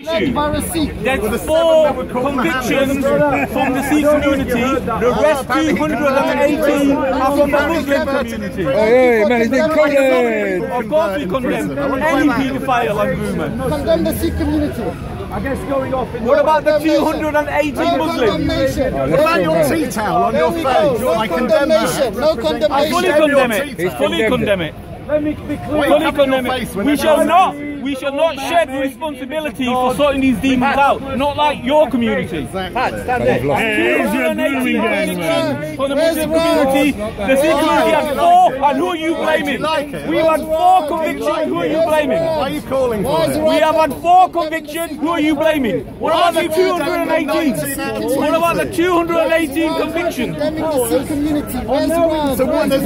There's 4 convictions from the Sikh community. The rest 218 are from the Muslim community. Hey, man, he's been Colin! Of course we condemn any paedophile and groomer. Condemn the Sikh community. I guess going off in... What about the 218 Muslims? What about your tea towel on your face? I condemn that. No condemnation. I fully condemn it. Fully condemn it. Let me be clear. Fully condemn it. We shall not shed responsibility for sorting these demons out. Not like your community. Exactly. Stand there. 218 convictions for the Muslim community. The Sikh community has 4, and who are you blaming? We have had 4 convictions. Who are you blaming? Why are you calling for it? We have had 4 convictions. Who are you blaming? What about the 218? What about the 218 convictions?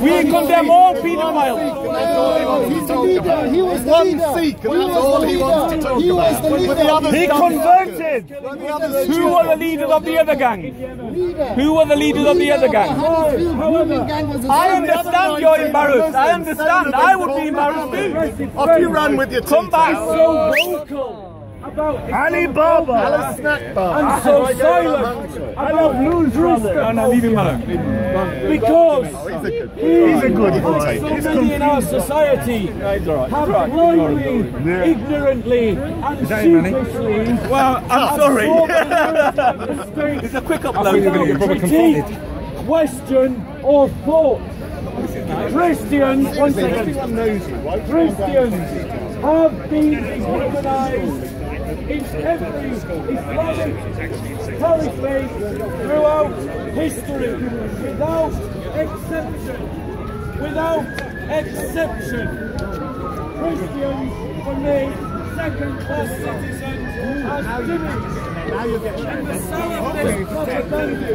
We condemn all paedophiles. He's the leader. He was the leader. He was the leader. He converted. Who were the leaders of the other gang? Who were the leaders of the other gang? I understand you're embarrassed. I understand. I would be embarrassed too. Off you run with your Come back. So vocal about Alibaba. and so silent about Blues Rooster. No, leave him alone. Because he's a good boy. so many in our society have blindly, ignorantly, and sheepishly. Well, I'm sorry. It's a quick upload. Critique, question, or thought. Christians, one second. Christians have been demonized in every Islamic caliphate throughout history, without exception. Without exception. Christians were made second-class citizens as Jews. And the sum of this propaganda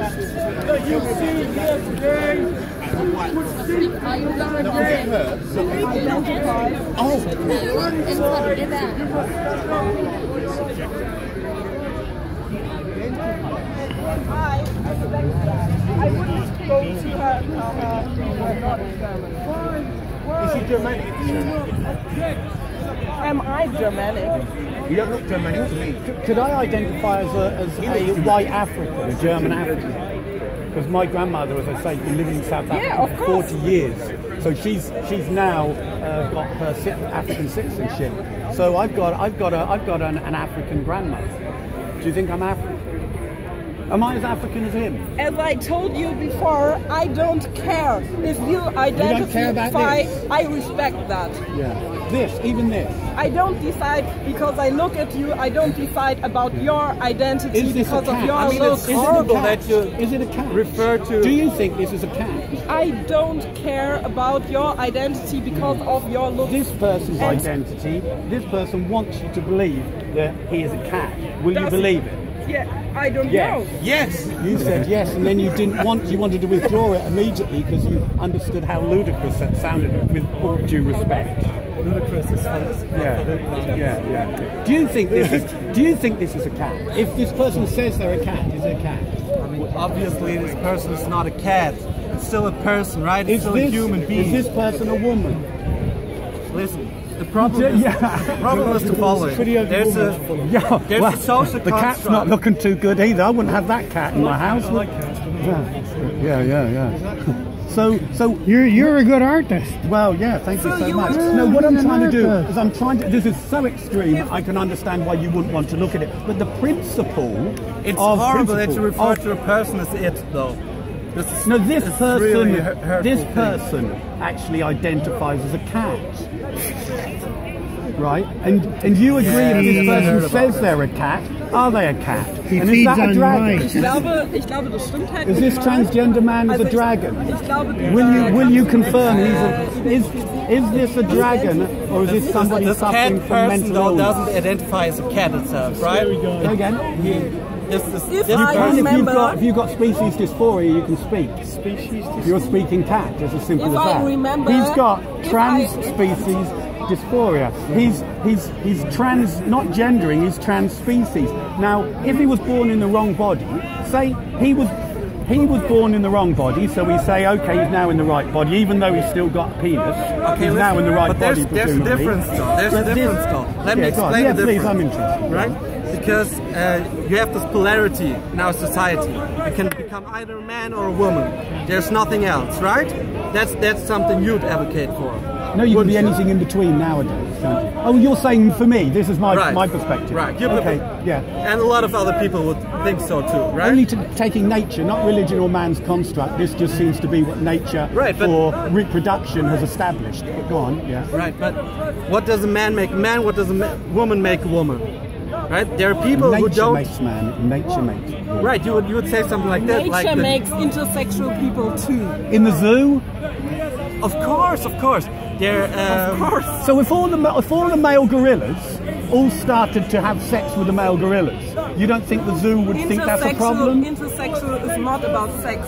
that you see here today would seek to identify I wouldn't go to her. Is he Germanic? Am I Germanic? You don't look Germanic to me. Could I identify as a white African, a German African? Because my grandmother, as I say, has been living in South Africa for 40 years. So she's now got her African citizenship. So I've got an African grandmother. Do you think I'm African? Am I as African as him? As I told you before, I don't care. If you identify, I respect that. Yeah. Even this. I don't decide because I look at you. I don't decide about your identity because of your look. Is it a cat? Refer to. Do you think this is a cat? I don't care about your identity because of your look. This person's identity, this person wants you to believe that he is a cat. Will you believe it? Yeah, I don't know. Yes. You said yes, and then you wanted to withdraw it immediately because you understood how ludicrous that sounded, with all due respect. Ludicrous is Yeah. Do you think this is a cat? If this person says they're a cat, is it a cat? I mean, obviously this person is not a cat. It's still a person, right? It's still a human being. Is this person a woman? Listen, the problem is the following. There's a social The cat's not looking too good either. I wouldn't have that cat in my house. I like cats. Yeah. So you're a good artist. Well, yeah, thank you so much. No, what I'm trying to do is this is so extreme, I can understand why you wouldn't want to look at it. But the principle It's horrible that you refer to a person as it, though. This person actually identifies as a cat. Right? And you agree if this person says they're a cat, are they a cat? He and feeds is that a on dragon? mice. Ich glaube, das stimmt halt. Is this transgender man is a dragon? Ich glaube, Will you confirm is this a dragon, or is this somebody this suffering cat from person, mental though, illness? doesn't identify as a cat itself, right? Again? If you've got species dysphoria, you can speak. You're speaking cat, just as simple as that. He's got trans-species dysphoria. He's trans, not gendering, he's trans species. Now, if he was born in the wrong body, say he was he was born in the wrong body, so we say, okay, he's now in the right body, even though he's still got a penis. Okay, he's now in the right body. There's a difference, though. There's a difference, though. Let me explain the difference. Please, I'm interested. Right? Because you have this polarity in our society. You can become either a man or a woman. There's nothing else, right? That's something you'd advocate for. No, you can be anything in between nowadays, can't you? Oh, you're saying for me, this is my perspective. Right. Okay, yeah. And a lot of other people would think so too, right? Only taking nature, not religion or man's construct. This just seems to be what nature for reproduction has established. But go on, yeah. Right, but what does a man make a man? What does a woman make a woman? Right? There are people who don't... Nature makes man, nature makes woman. Right, you would say something like that. Nature makes intersexual people too. In the zoo? Of course. Of course. So if all the male gorillas all started to have sex with the male gorillas, you don't think the zoo would think that's a problem? Intersexual is not about sex.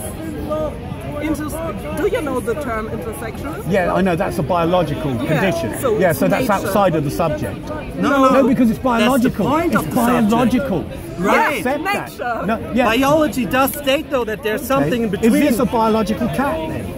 Do you know the term intersexual? Yeah, I know, that's a biological condition. So that's outside of the subject. No, because it's biological. It's biological. Right. Nature. No, yeah. Biology does state, though, that there's something in between. Is this a biological cat, then?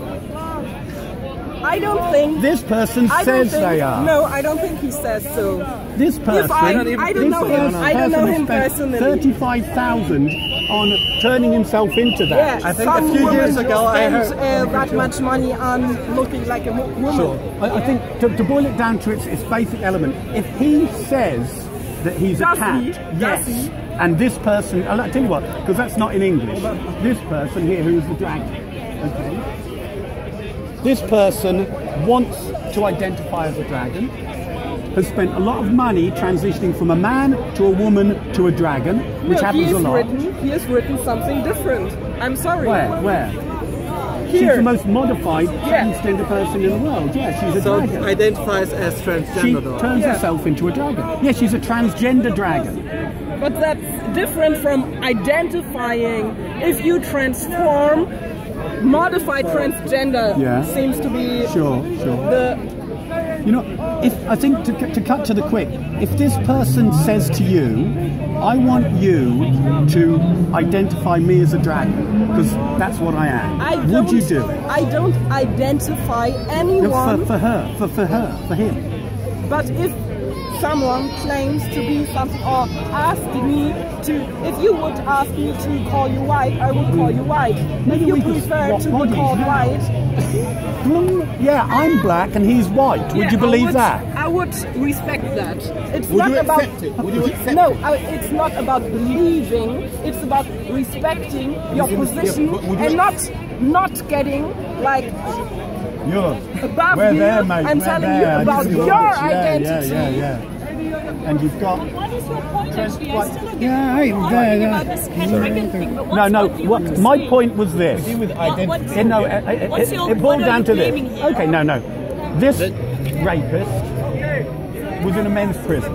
I don't think... This person says they are. No, I don't think he says so. This person... I don't know him. I don't know him personally. 35,000 on turning himself into that. Yeah, I think a few years ago I heard that much money on looking like a woman. Sure. I think to boil it down to its basic element, if he says that he's a cat, yes. And this person, I'll tell you what, because that's not in English. This person here, who's the dragon, okay? This person wants to identify as a dragon, has spent a lot of money transitioning from a man to a woman to a dragon, which happens a lot. He has written something different. I'm sorry. Where? Here. She's the most modified transgender person in the world. Yeah, she's a dragon. So identifies as transgender. She turns herself into a dragon. Yeah, she's a transgender dragon. But that's different from identifying. If you transform, modified transgender seems to be You know, I think to cut to the quick, if this person says to you, I want you to identify me as a dragon, because that's what I am, would you do it? I don't identify anyone. No, for him. But if someone claims to be something, or ask me to, if you would ask me to call you white, I would call you white. If you prefer to be called white, yeah, I'm black and he's white. Would you believe that? I would respect that. It's not about accept it? Would you accept it? No, it's not about believing. It's about respecting your position and not getting like above you and telling you about your identity. Yeah. And you've got... What is your point of view? I still don't get No, what my point was this. It boiled down to this. Okay, no. This rapist was in a men's prison.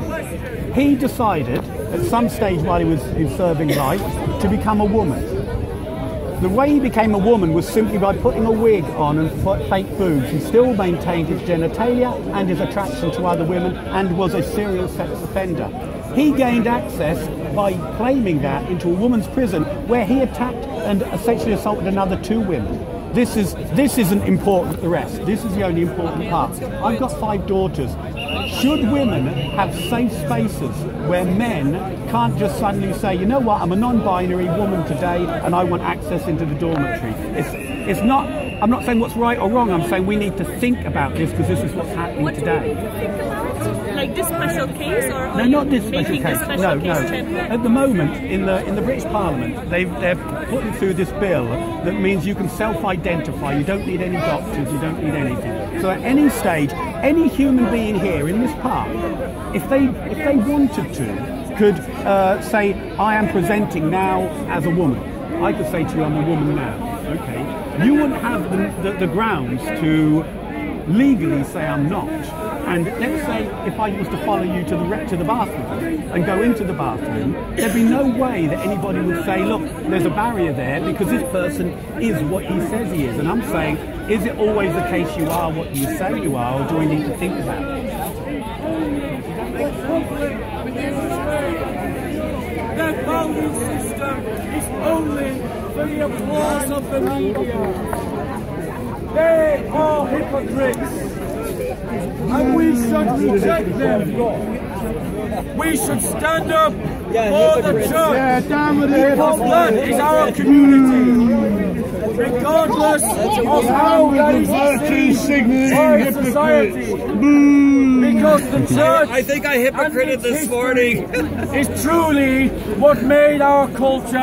He decided at some stage while he was serving life to become a woman. The way he became a woman was simply by putting a wig on and fake boobs. He still maintained his genitalia and his attraction to other women and was a serial sex offender. He gained access by claiming that into a woman's prison where he attacked and sexually assaulted another 2 women. This isn't important, the rest. This is the only important part. I've got 5 daughters. Should women have safe spaces where men can't just suddenly say, you know what, I'm a non-binary woman today and I want access into the dormitory? It's not, I'm not saying what's right or wrong, I'm saying we need to think about this because this is what's happening today. Like this special case, or no, not this special case. No. At the moment, in the British Parliament, they're putting through this bill that means you can self-identify. You don't need any doctors. You don't need anything. So at any stage, any human being here in this park, if they wanted to, could say, I am presenting now as a woman. I could say to you, I'm a woman now. Okay. You wouldn't have the grounds to legally say I'm not. And let's say if I was to follow you to the bathroom and go into the bathroom, there'd be no way that anybody would say, look, there's a barrier there because this person is what he says he is. And I'm saying, is it always the case you are what you say you are, or do we need to think about it? value system is only for the applause of the media. They are hypocrites, and we should reject them. We should stand up for the church, because that is our community, regardless of how that is seen by society. Because the church, I think I hypocrited this morning, is truly what made our culture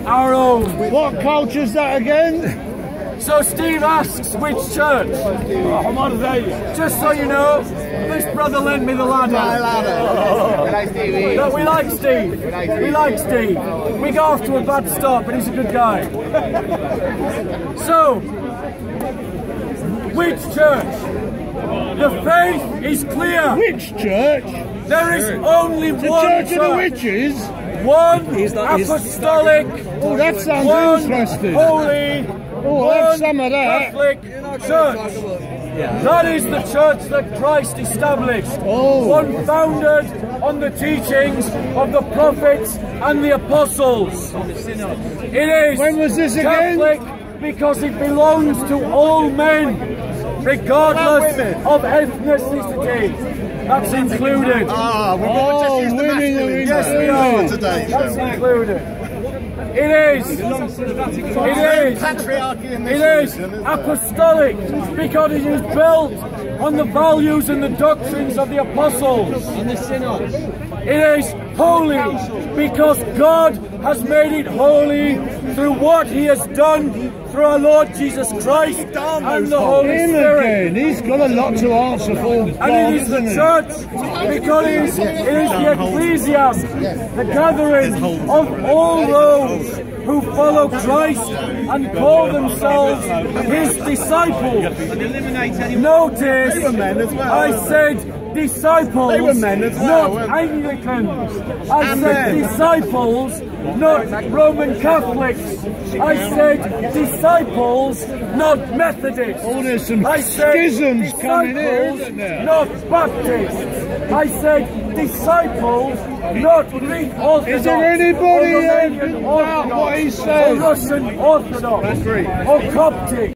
our own. What culture's that again? So Steve asks which church. Just so you know, this brother lent me the ladder. No, we like Steve. We like Steve. We got off to a bad start, but he's a good guy. So, which church? The faith is clear. Which church? There is only The one Church of the Witches? One apostolic. Oh, that sounds one interesting. Holy. Oh, I'll have some of that. Catholic Church. That is the church that Christ established. Oh. One founded on the teachings of the prophets and the apostles. It is When was this again? Catholic because it belongs to all men, regardless of ethnicity. That's included. Ah, we just used the women are masculine Yes, we are. today. That's included. It is apostolic because it is built on the values and the doctrines of the apostles. It is holy because God has made it holy through what He has done through our Lord Jesus Christ and the Holy Spirit. Again. He's got a lot to answer for. And it is the church because it is the ecclesiam, the gathering of all those who follow Christ and call themselves His disciples. Notice, I said disciples, They were men as well, not Anglicans. I said disciples, not Roman Catholics. I said disciples, not Methodists. Oh, there's some I said schisms coming here, disciples, isn't there? not Baptists. I said disciples, not Greek Orthodox. Is there anybody or Romanian about what he Orthodox, says? or Russian Orthodox, or Coptic.